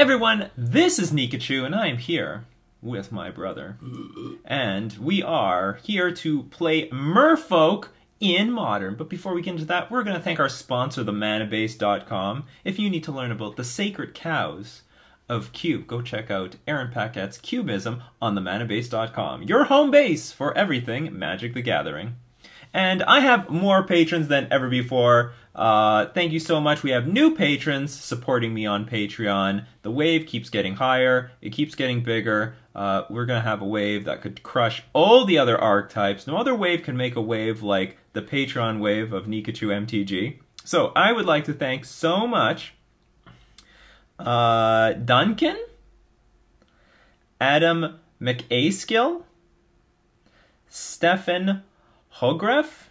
Everyone, this is Nikachu, and I am here with my brother. And we are here to play Merfolk in Modern. But before we get into that, we're going to thank our sponsor, themanabase.com. If you need to learn about the sacred cows of Cube, go check out Aaron Paquette's Cubism on themanabase.com. Your home base for everything Magic the Gathering. And I have more patrons than ever before. Thank you so much. We have new patrons supporting me on Patreon. The wave keeps getting higher. It keeps getting bigger. We're going to have a wave that could crush all the other archetypes. No other wave can make a wave like the Patreon wave of Nikachu MTG. So I would like to thank so much Duncan, Adam McAskill, Stefan Hogref,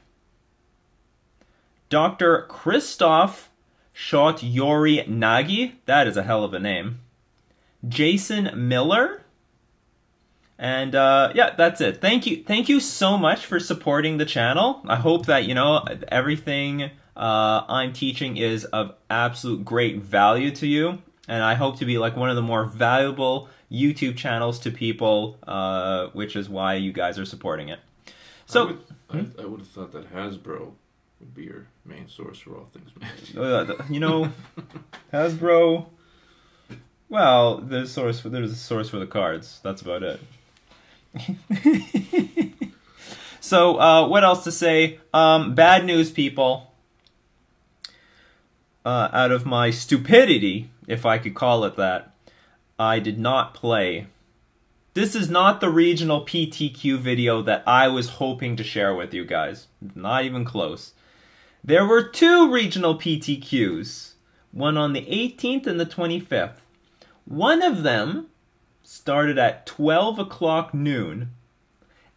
Dr. Christoph Shot-Yori Nagy, that is a hell of a name, Jason Miller, and yeah, that's it. Thank you so much for supporting the channel. I hope that, you know, everything I'm teaching is of absolute great value to you, and I hope to be like one of the more valuable YouTube channels to people, which is why you guys are supporting it. So I would have thought that Hasbro would be your main source for all things Magic. You know, Hasbro. Well, there's a source for the cards. That's about it. So, what else to say? Bad news, people. Out of my stupidity, if I could call it that, I did not play. This is not the regional PTQ video that I was hoping to share with you guys. Not even close. There were two regional PTQs. One on the 18th and the 25th. One of them started at 12 o'clock noon.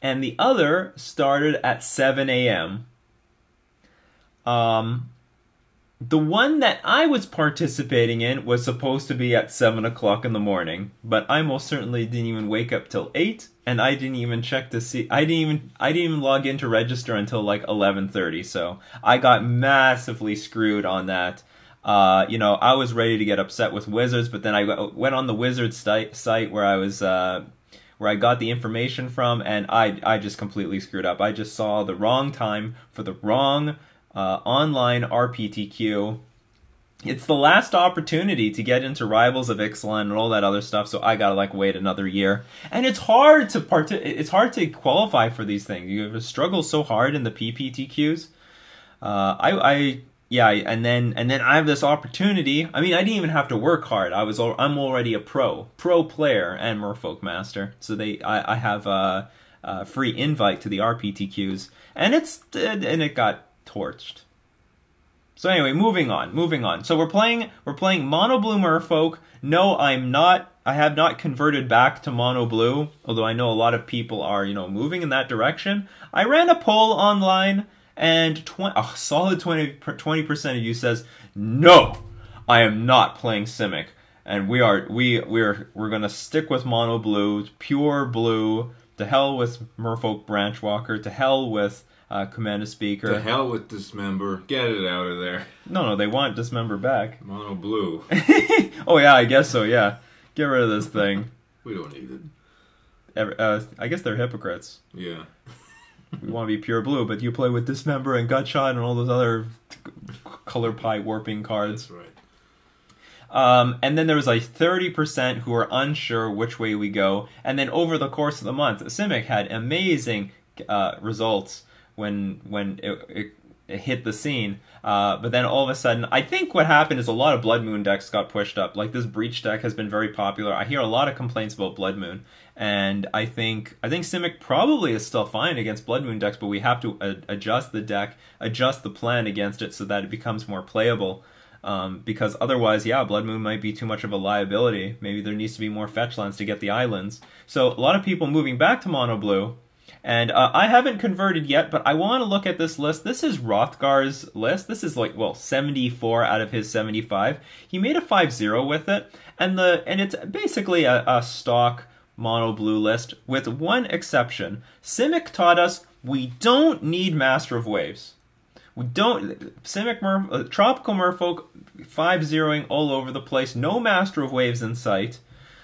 And the other started at 7 a.m. The one that I was participating in was supposed to be at 7 o'clock in the morning, but I most certainly didn't even wake up till 8, and I didn't even check to see. I didn't even log in to register until like 11:30. So I got massively screwed on that. You know, I was ready to get upset with Wizards, but then I went on the Wizards site where I was where I got the information from, and I just completely screwed up. I just saw the wrong time for the wrong online RPTQ. It's the last opportunity to get into Rivals of Ixalan and all that other stuff, so I gotta like wait another year. And it's hard to qualify for these things. You struggle so hard in the PPTQs. Yeah, and then I have this opportunity. I mean, I didn't even have to work hard. I'm already a pro player and Merfolk master. So I have a free invite to the RPTQs, and it got torched. So anyway, moving on. So we're playing mono blue Merfolk. No, I'm not. I have not converted back to mono blue, although I know a lot of people are, you know, moving in that direction. I ran a poll online, and a solid 20% of you says no, I am not playing Simic, and we're gonna stick with mono blue, pure blue. To hell with Merfolk Branchwalker. To hell with Commander Speaker. To hell with Dismember. Get it out of there. No, they want Dismember back. Mono blue. Oh yeah, I guess so, yeah. Get rid of this thing. We don't need it. I guess they're hypocrites. Yeah. We want to be pure blue, but you play with Dismember and Gutshot and all those other color pie warping cards. That's right. And then there was like 30% who were unsure which way we go. And then over the course of the month, Simic had amazing results when it hit the scene. But then all of a sudden, I think what happened is a lot of Blood Moon decks got pushed up. Like this Breach deck has been very popular. I hear a lot of complaints about Blood Moon. And I think Simic probably is still fine against Blood Moon decks, but we have to adjust the deck, adjust the plan against it so that it becomes more playable. Because otherwise, yeah, Blood Moon might be too much of a liability. Maybe there needs to be more fetch lands to get the islands. So a lot of people moving back to mono blue. And I haven't converted yet, but I want to look at this list. This is Rothgar's list. This is like, well, 74 out of his 75. He made a 5-0 with it. And it's basically a stock mono blue list with one exception. Simic taught us we don't need Master of Waves. We don't Tropical Merfolk 5-0ing all over the place. No Master of Waves in sight.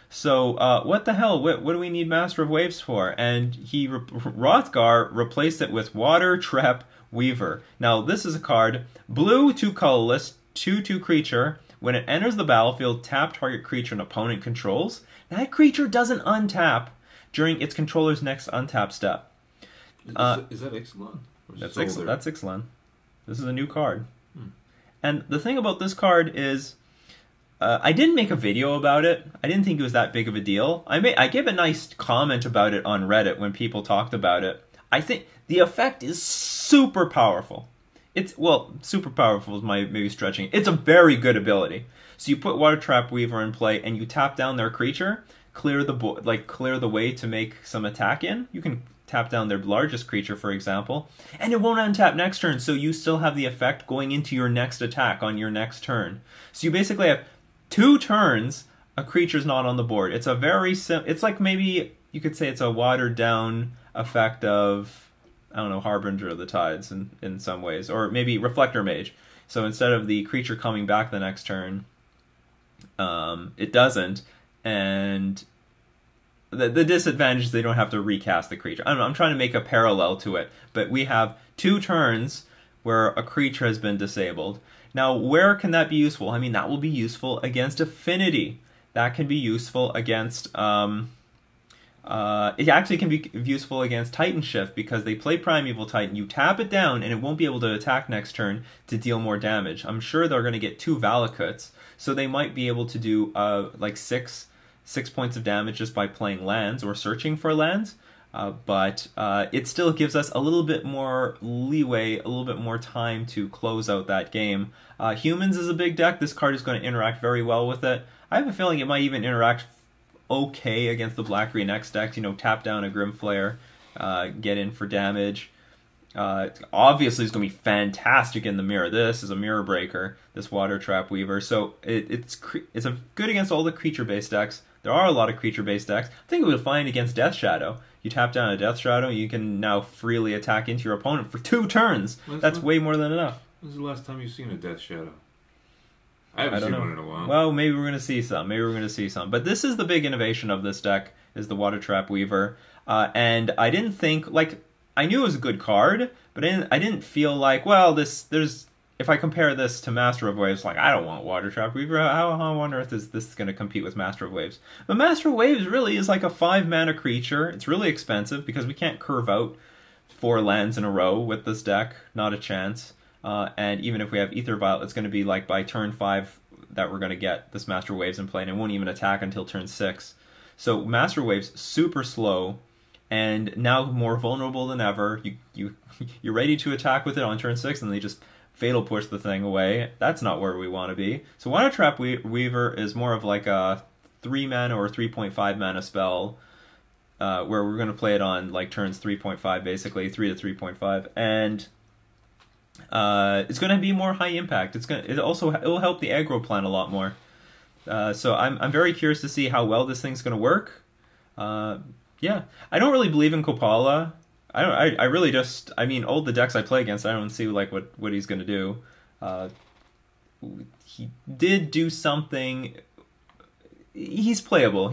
So what the hell? What do we need Master of Waves for? And Rothgar replaced it with Water Trap Weaver. Now this is a card: blue, 2 colorless, 2/2 creature. When it enters the battlefield, tap target creature an opponent controls. That creature doesn't untap during its controller's next untap step. Is that Ixalan? That's Ixalan. This is a new card. And the thing about this card is, I didn't make a video about it. I didn't think it was that big of a deal. I gave a nice comment about it on Reddit when people talked about it. I think the effect is super powerful. Super powerful is maybe stretching. It's a very good ability. So you put Water Trap Weaver in play and you tap down their creature, clear the way to make some attack in. You can tap down their largest creature, for example, and it won't untap next turn, so you still have the effect going into your next attack on your next turn. So you basically have 2 turns, a creature's not on the board. It's a very it's like, maybe you could say it's a watered down effect of, I don't know, Harbinger of the Tides in some ways, or maybe Reflector Mage. So instead of the creature coming back the next turn, it doesn't, and the disadvantage is they don't have to recast the creature. I don't know, I'm trying to make a parallel to it, but we have 2 turns where a creature has been disabled. Now, where can that be useful? I mean, that will be useful against Affinity. That can be useful against... it actually can be useful against Titan Shift, because they play Primeval Titan. You tap it down, and it won't be able to attack next turn to deal more damage. I'm sure they're going to get 2 Valakuts, so they might be able to do like 6 points of damage just by playing lands or searching for lands. But it still gives us a little bit more leeway, a little bit more time to close out that game. Humans is a big deck. This card is going to interact very well with it. I have a feeling it might even interact okay against the Black-Green X decks. You know, tap down a Grimflare, get in for damage. Obviously, it's going to be fantastic in the mirror. This is a mirror breaker, this Water Trap Weaver. So it's good against all the creature-based decks. There are a lot of creature-based decks. I think we would find against Death Shadow. You tap down a Death Shadow, you can now freely attack into your opponent for 2 turns. That's way more than enough. When's the last time you've seen a Death Shadow? I haven't seen one in a while. Well, maybe we're going to see some. But this is the big innovation of this deck, is the Water Trap Weaver. And I didn't think, I knew it was a good card, but I didn't feel like, if I compare this to Master of Waves, I don't want Water Trap Weaver. How on earth is this going to compete with Master of Waves? But Master of Waves really is like a 5-mana creature. It's really expensive because we can't curve out 4 lands in a row with this deck. Not a chance. And even if we have Ether Vial, it's going to be by turn 5 that we're going to get this Master Waves in play, and it won't even attack until turn 6. So Master Waves, super slow, and now more vulnerable than ever. You're ready to attack with it on turn 6, and they just Fatal Push the thing away. That's not where we want to be. So Water Trap Weaver is more of like a 3-mana or 3.5-mana spell, where we're going to play it on turns 3.5, basically 3 to 3.5, and it's going to be more high impact. It'll help the aggro plan a lot more. So I'm very curious to see how well this thing's going to work. Yeah, I don't really believe in Kopala. I really just, all the decks I play against, I don't see what he's going to do. He did do something. He's playable,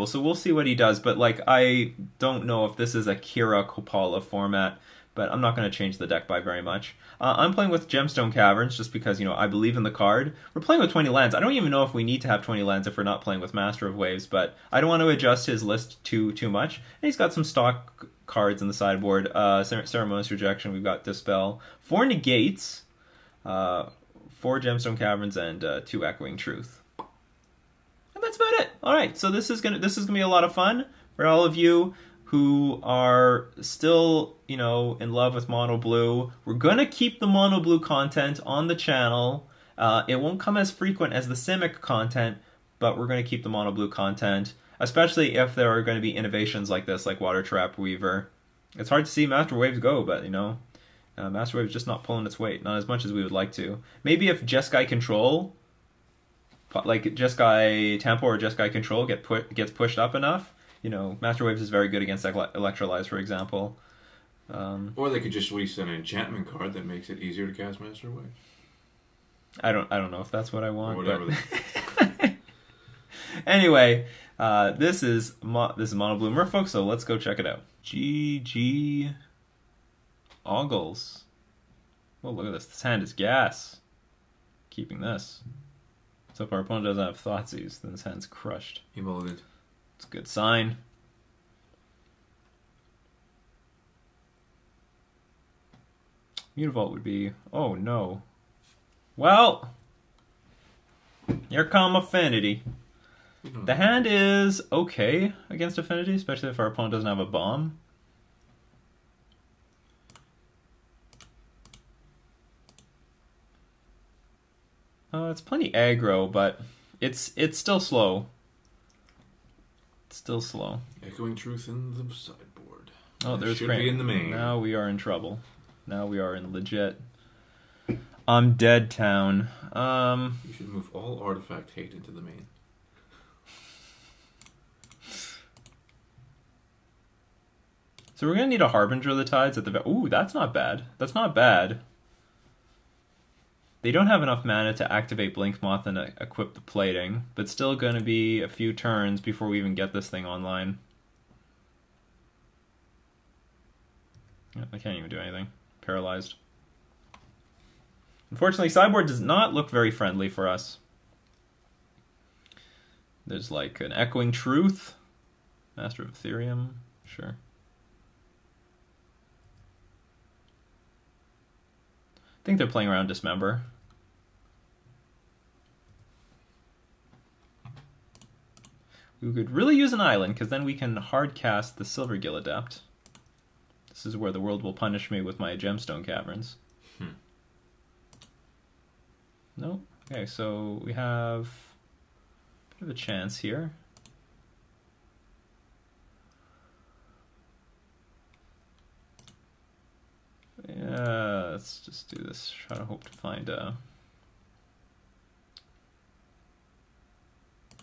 so we'll see what he does. But I don't know if this is a Kira Kopala format. But I'm not going to change the deck by very much. I'm playing with Gemstone Caverns just because, I believe in the card. We're playing with 20 lands. I don't even know if we need to have 20 lands if we're not playing with Master of Waves, but I don't want to adjust his list too much. And he's got some stock cards in the sideboard. Ceremonious Rejection, we've got Dispel. 4 Negates, 4 Gemstone Caverns, and 2 Echoing Truth. And that's about it. Alright, so this is gonna be a lot of fun for all of you who are still, in love with Mono Blue. We're going to keep the Mono Blue content on the channel. It won't come as frequent as the Simic content, but we're going to keep the Mono Blue content, especially if there are going to be innovations like this, like Water Trap Weaver. It's hard to see Master Waves go, but, Master Waves just not pulling its weight, not as much as we would like to. Maybe if Jeskai Control, Jeskai Tempo or Jeskai Control gets pushed up enough, Master Waves is very good against Electrolyze, for example. Or they could just release an enchantment card that makes it easier to cast Master Away. I don't know if that's what I want. Or whatever. But... Anyway, this is Mono Blue Merfolk, so let's go check it out. GG Ogles. Oh, look at this. This hand is gas. Keeping this. So if our opponent doesn't have Thoughtseize, then this hand's crushed. He mulliganed. It's a good sign. Mutavault would be... Oh, no. Well, here come Affinity. The hand is okay against Affinity, especially if our opponent doesn't have a bomb. It's plenty aggro, but it's still slow. It's still slow. Echoing Truth in the sideboard. Oh, there's should Crane. be in the main. Now we are in trouble. Now we are in legit I'm dead town. You should move all artifact hate into the main. So we're gonna need a Harbinger of the Tides at the... Ooh, that's not bad. That's not bad. They don't have enough mana to activate Blink Moth and equip the plating, but still gonna be a few turns before we even get this thing online. I can't even do anything. Paralyzed. Unfortunately, sideboard does not look very friendly for us. There's like an Echoing Truth. Master of Ethereum. Sure. I think they're playing around Dismember. We could really use an island, because then we can hardcast the Silvergill Adept. This is where the world will punish me with my Gemstone Caverns. No? Okay, so we have a bit of a chance here. Yeah, let's just do this. Try to hope to find a...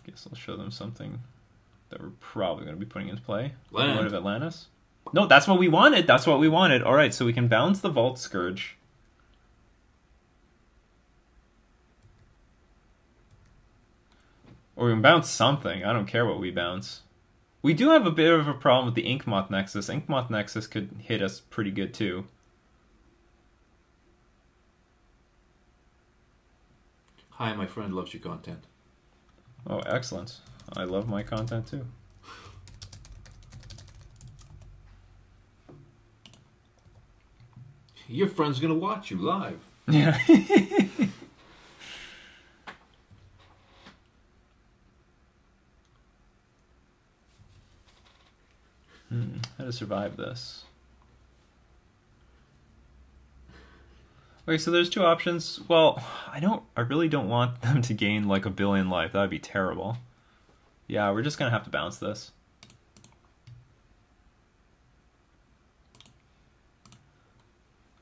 Guess I'll show them something that we're probably going to be putting into play. Land. What of Atlantis? No, that's what we wanted. That's what we wanted. All right, so we can bounce the Vault Scourge. Or we can bounce something. I don't care what we bounce. We do have a bit of a problem with the Inkmoth Nexus. Inkmoth Nexus could hit us pretty good too. Hi, my friend loves your content. Oh, excellent. I love my content too. Your friend's gonna watch you live. Yeah. How to survive this? Okay, so there's two options. Well, I really don't want them to gain like 1 billion life. That would be terrible. Yeah, we're just gonna have to bounce this.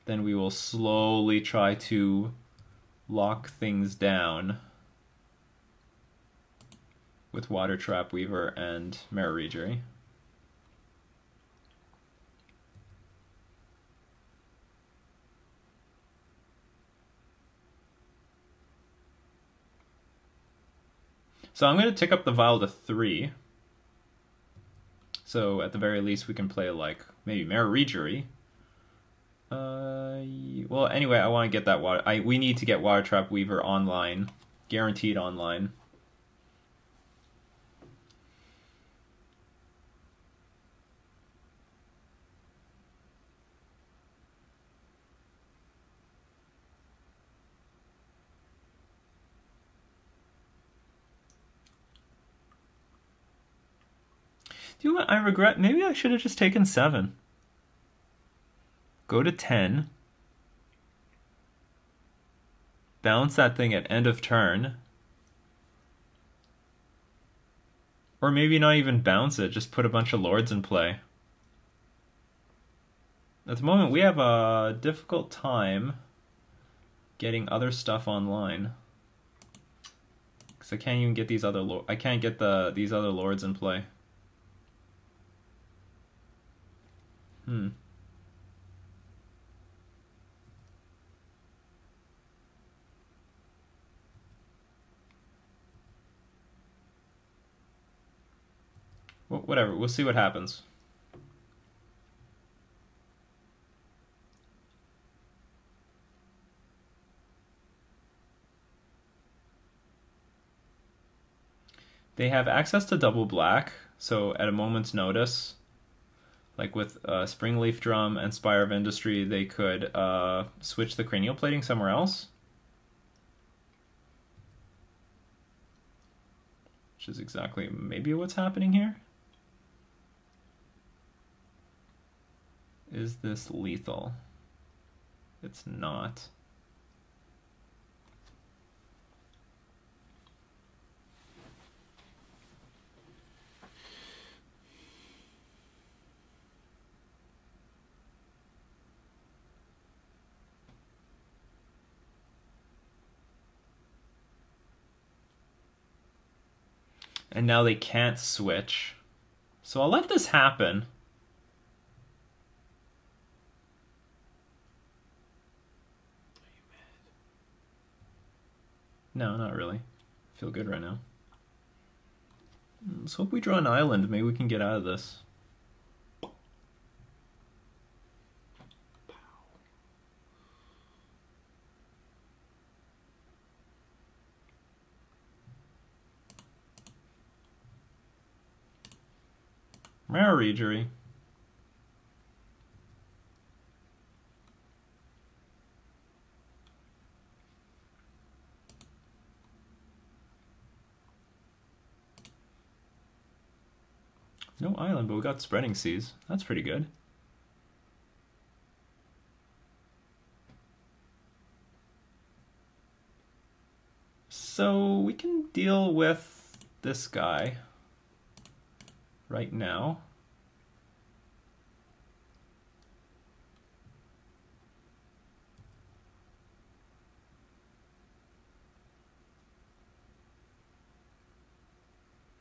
Then we will slowly try to lock things down with Water Trap Weaver and Mirror Regery. So I'm going to tick up the Vial to 3. So at the very least we can play like maybe Mirror Regery. Well, anyway, I want to get that water. We need to get Water Trap Weaver online, guaranteed online. Do you know what I regret? Maybe I should have just taken 7. Go to 10. Bounce that thing at end of turn. Or maybe not even bounce it, just put a bunch of lords in play. At the moment, we have a difficult time getting other stuff online. Because I can't even get these other I can't get these other lords in play. Whatever, we'll see what happens. They have access to double black, so at a moment's notice, like with Springleaf Drum and Spire of Industry, they could switch the cranial plating somewhere else. Which is exactly maybe what's happening here. Is this lethal? It's not. And now they can't switch. So I'll let this happen. No, not really. I feel good right now. Let's hope we draw an island. Maybe we can get out of this. Mararegery. No island, but we got Spreading Seas. That's pretty good. So we can deal with this guy right now.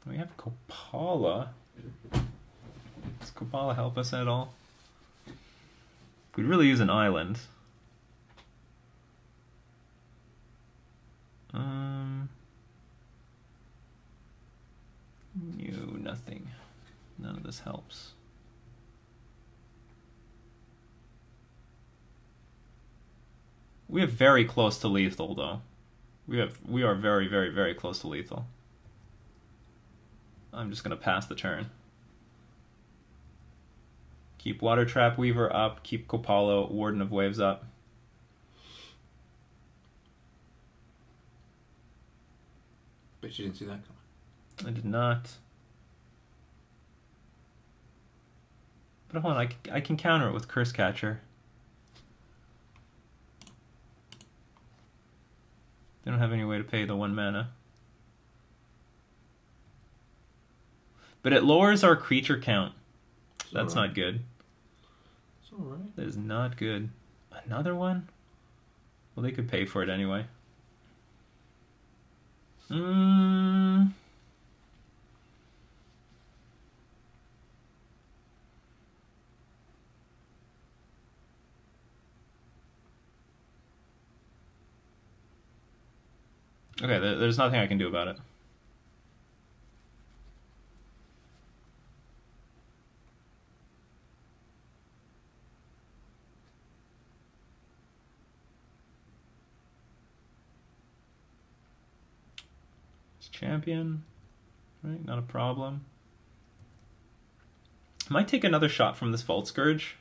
We have Kopala. Does Kopala help us at all? We'd really use an island. No, nothing. None of this helps. We are very close to lethal, though. We are very, very, very close to lethal. I'm just gonna pass the turn. Keep Water Trap Weaver up. Keep Kopalo, Warden of Waves up. Bet you didn't see that coming. I did not. But hold on, I can counter it with Curse Catcher. They don't have any way to pay the 1 mana. But it lowers our creature count. That's not good. It's alright. That is not good. Another one? Well, they could pay for it anyway. Okay, there's nothing I can do about it. Champion, right? Not a problem. Might take another shot from this Vault Scourge.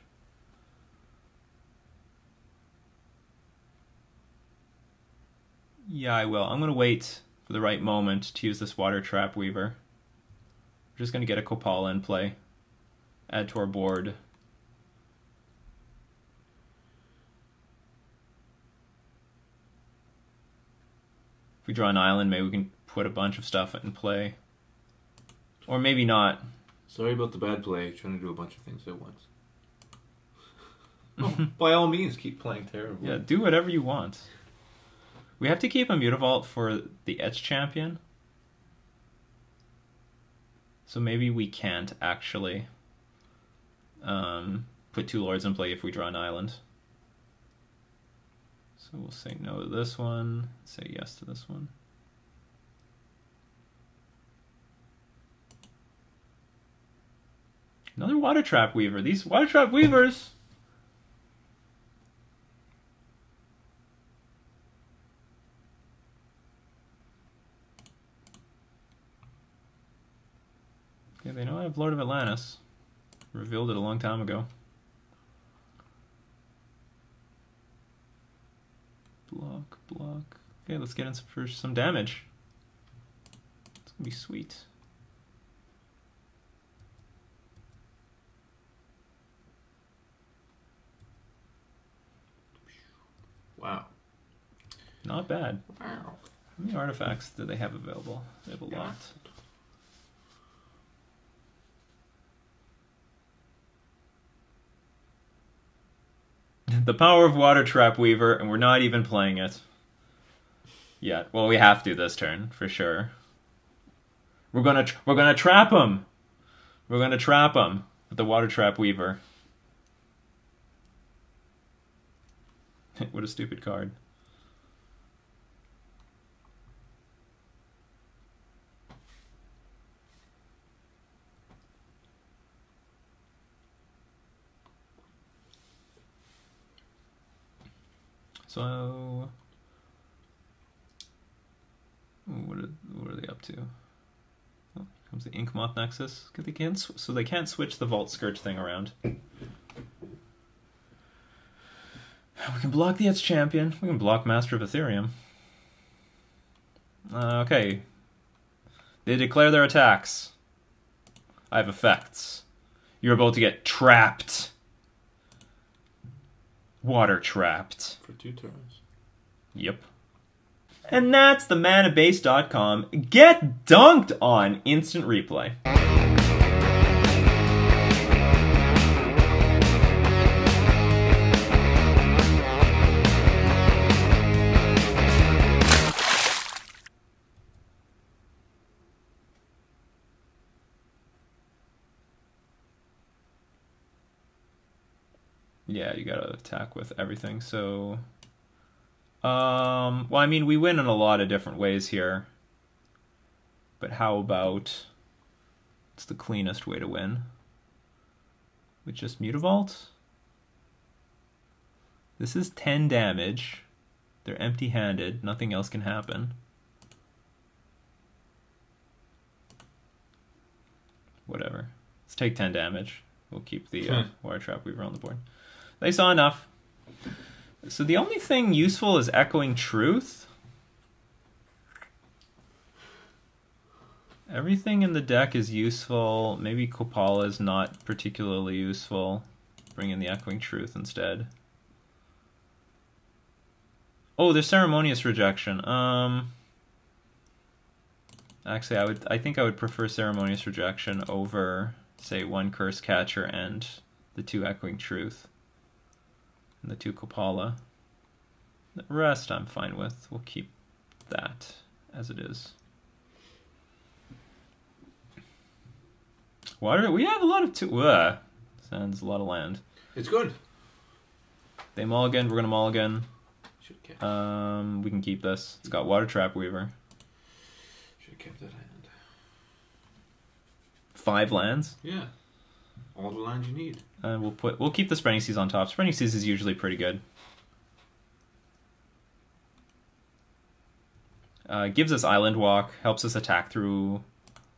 Yeah, I will. I'm going to wait for the right moment to use this Water Trap Weaver. We're just going to get a Kopala in play. Add to our board. If we draw an island, maybe we can put a bunch of stuff in play. Or maybe not. Sorry about the bad play, trying to do a bunch of things at once. Oh, by all means, keep playing terribly. Yeah, do whatever you want. We have to keep a Mutavault for the Etch Champion. So maybe we can't actually put 2 Lords in play if we draw an island. So we'll say no to this one, say yes to this one. Another Water Trap Weaver. These Water Trap Weavers. Okay, they know I have Lord of Atlantis. Revealed it a long time ago. Block, block. Okay, let's get in for some damage. It's gonna be sweet. Wow. Not bad. Wow. How many artifacts do they have available? They have a lot. The power of Water Trap Weaver, and we're not even playing it yet. Well, we have to this turn for sure. We're gonna trap him. We're gonna trap him with the Water Trap Weaver. What a stupid card. So, what are they up to? Oh, here comes the Ink Moth Nexus. So they can't switch the Vault Scourge thing around. We can block the Etch Champion. We can block Master of Ethereum. Okay. They declare their attacks. I have effects. You're about to get trapped. Water trapped. For 2 turns. Yep. And that's the manabase.com Get Dunked On instant replay. Yeah, you gotta attack with everything, so... well, I mean, we win in a lot of different ways here. But how about... It's the cleanest way to win. With just Mutavault? This is 10 damage. They're empty-handed. Nothing else can happen. Whatever. Let's take 10 damage. We'll keep the Water Trap Weaver on the board. They saw enough. So the only thing useful is Echoing Truth. Everything in the deck is useful. Maybe Kopala is not particularly useful. Bring in the Echoing Truth instead. Oh, there's Ceremonious Rejection. Actually, I think I would prefer Ceremonious Rejection over, say, 1 Curse Catcher and the 2 Echoing Truth. And the 2 Kopala. The rest I'm fine with. We'll keep that as it is. Water, we have a lot of sounds a lot of land. It's good. They mulligan, we're gonna mulligan. Should have kept. We can keep this. It's got Water Trap Weaver. Should have kept that hand. 5 lands. Yeah. All the lands you need. And we'll keep the Spreading Seas on top. Spreading Seas is usually pretty good. Gives us Island Walk, helps us attack through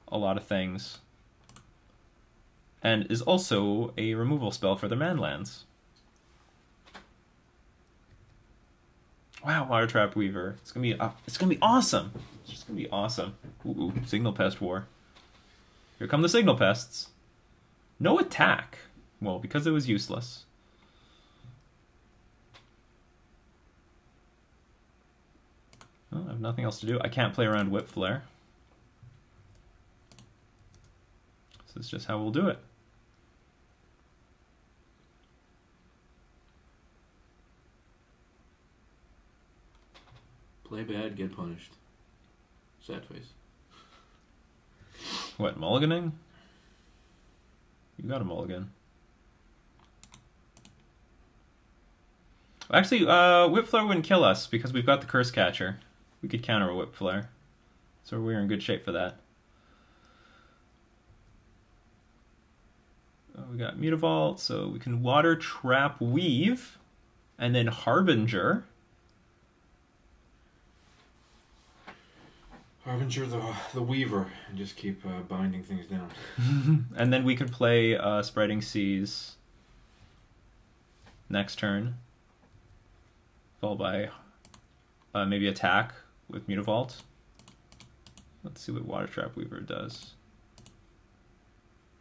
a lot of things. And is also a removal spell for their man lands. Wow, Water Trap Weaver. It's gonna be awesome. It's just gonna be awesome. Ooh, Signal Pest War. Here come the Signal Pests. No attack. Well, because it was useless. Well, I have nothing else to do. I can't play around Whip Flare. This is just how we'll do it. Play bad, get punished. Sad face. What, mulliganing? You got a mulligan. Actually, Whip Flare wouldn't kill us because we've got the Curse Catcher. We could counter a Whip Flare. So we're in good shape for that. we got Mutavault, so we can Water Trap Weave, and then Harbinger. Harbinger the Weaver, and just keep binding things down. And then we could play Spreading Seas next turn, followed by maybe attack with Mutavault. Let's see what Water Trap Weaver does.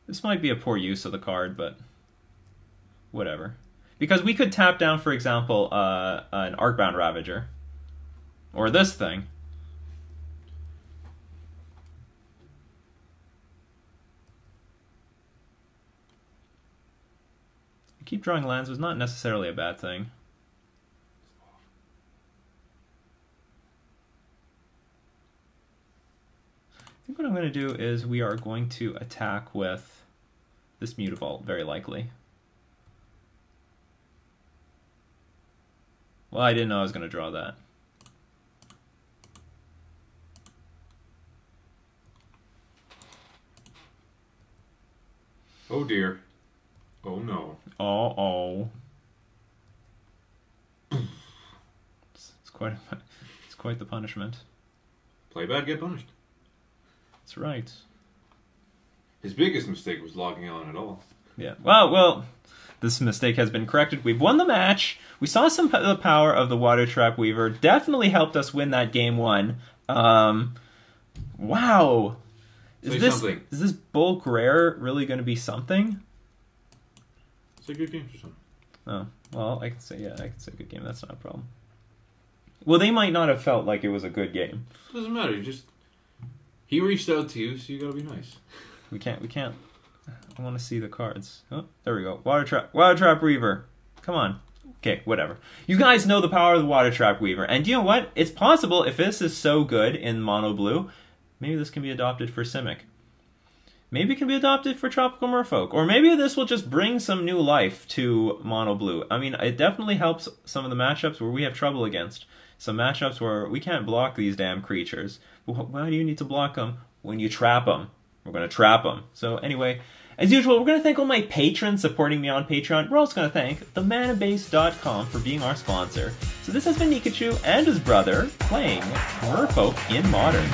This might be a poor use of the card, but whatever. Because we could tap down, for example, an Arcbound Ravager. Or this thing. Keep drawing lands was not necessarily a bad thing. I think what I'm going to do is we are going to attack with this Mutavault, very likely. Well, I didn't know I was going to draw that. Oh dear. Oh no. Oh. It's quite the punishment. Play bad, get punished. That's right. His biggest mistake was logging on at all. Yeah. Well, this mistake has been corrected. We've won the match. We saw some of the power of the Water Trap Weaver. Definitely helped us win that game 1. Wow. Is this bulk rare really going to be something? It's a good game for some. Oh, well, I can say good game. That's not a problem. Well, they might not have felt like it was a good game. Doesn't matter. He reached out to you, so you gotta be nice. We can't. I want to see the cards. Oh, there we go. Water Trap Weaver. Come on. Okay, whatever. You guys know the power of the Water Trap Weaver, and you know what? It's possible if this is so good in mono blue, maybe this can be adopted for Simic. Maybe it can be adopted for Tropical Merfolk. Or maybe this will just bring some new life to Mono Blue. I mean, it definitely helps some of the matchups where we have trouble against. Some matchups where we can't block these damn creatures. Why do you need to block them? When you trap them. We're going to trap them. So anyway, as usual, we're going to thank all my patrons supporting me on Patreon. We're also going to thank themanabase.com for being our sponsor. So this has been Nikachu and his brother playing Merfolk in Modern.